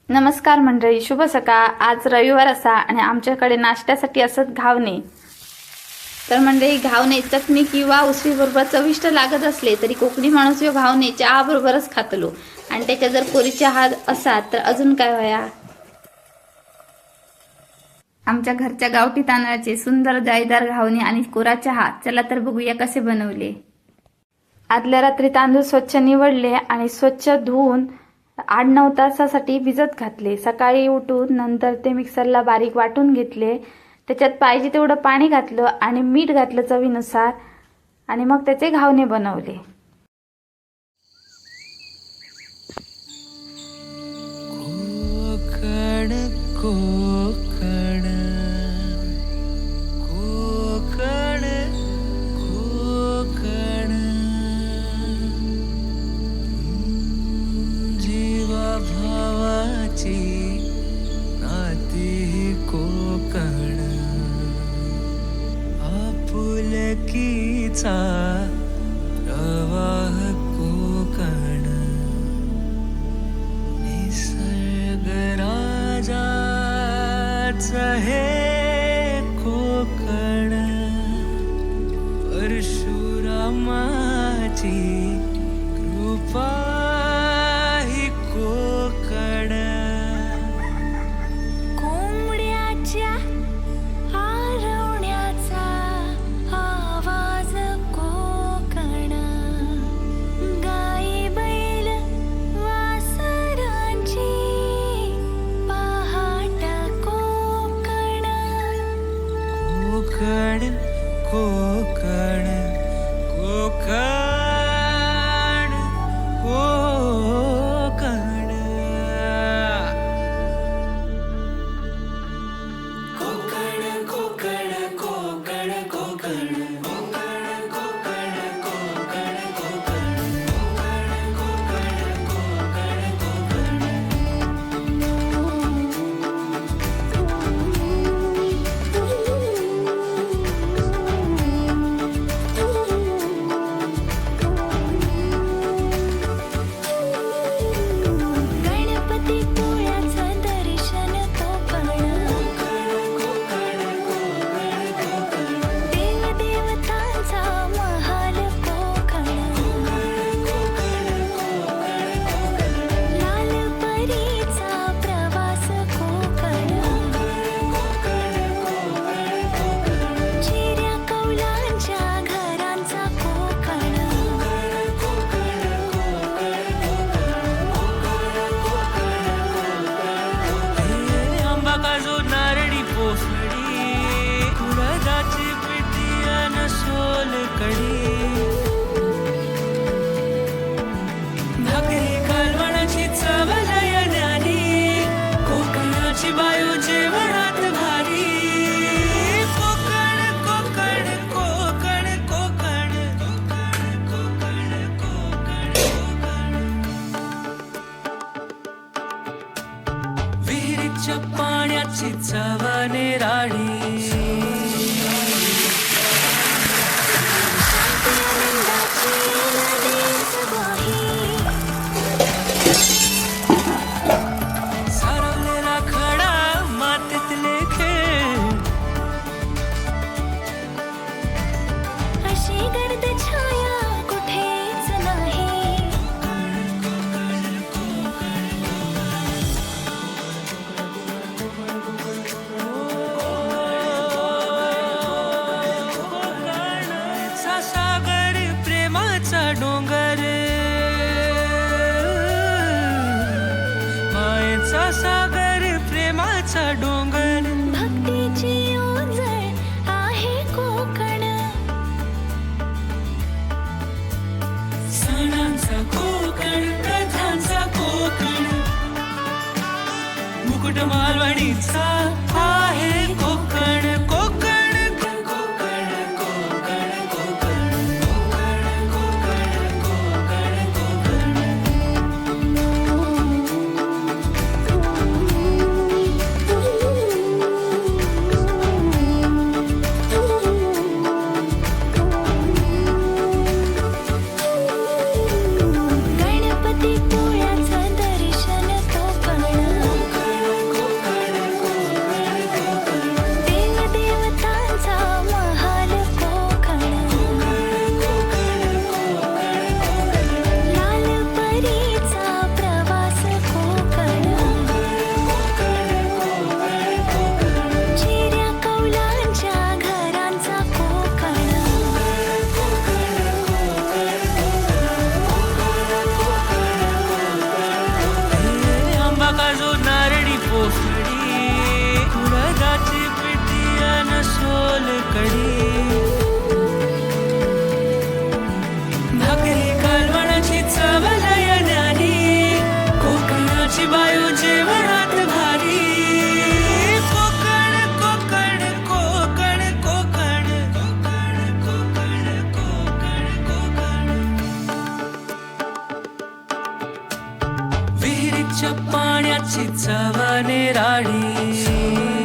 नमस्कार मंडळी, शुभ सकाळ। आज रविवार असा आणि आमच्याकडे नाश्त्यासाठी असत घावणे। तर मंडळी, घावणे चटणी किंवा उसळी बरोबर चविष्ट लागत असले तरी कोकणी माणूस यो घावणे चहा बरोबरच खातलो आणि त्याच्या जर कोरी चहा असा तर अजून काय व्हाया। आमच्या घरच्या गावठी तांदळाचे सुंदर जाळीदार घावणे आणि कोरा चहा, चला तर बघूया कसे बनवले। आदल्या रात्री तांदूळ स्वच्छ निवडले आणि स्वच्छ धुवून 8-9 तासासाठी भिजत घातले। सकाळी उठून नंतर ते मिक्सरला बारीक वाटून घेतले। त्याच्यात पाहिजे तेवढं पाणी घातलं आणि मीठ घातलं चवीनुसार आणि मग त्याचे घावणे बनवले। आपुलकीचा प्रवाह कोकण, निसर्ग राजाचं हे कोकण, परशुरामाची कृपा ही कोकण, कोंबड्याच्या कोकण कोकण कोकण कोकण कोकण कोकण भाकरी कालवणाची चव लयण्यानी, कोकणाची बायू जेवणात भारी, कोकण कोकण कोकण कोकण कोकण कोकण कोकण, विहिरीच्या पाण्याची चव निराळी, डोंगर मायेचा सागर, प्रेमाचा डोंगर, भक्तीची ओझळ आहे कोकण, सणांचा कोकण, प्रथांचा कोकण, मुकुट मालवणीचा आहे कोकण, कोकण कोकण कोकण कोकण गणपती पोळ्याचं दर्शन कोकण, नदीच्या पाण्याची चव निराळी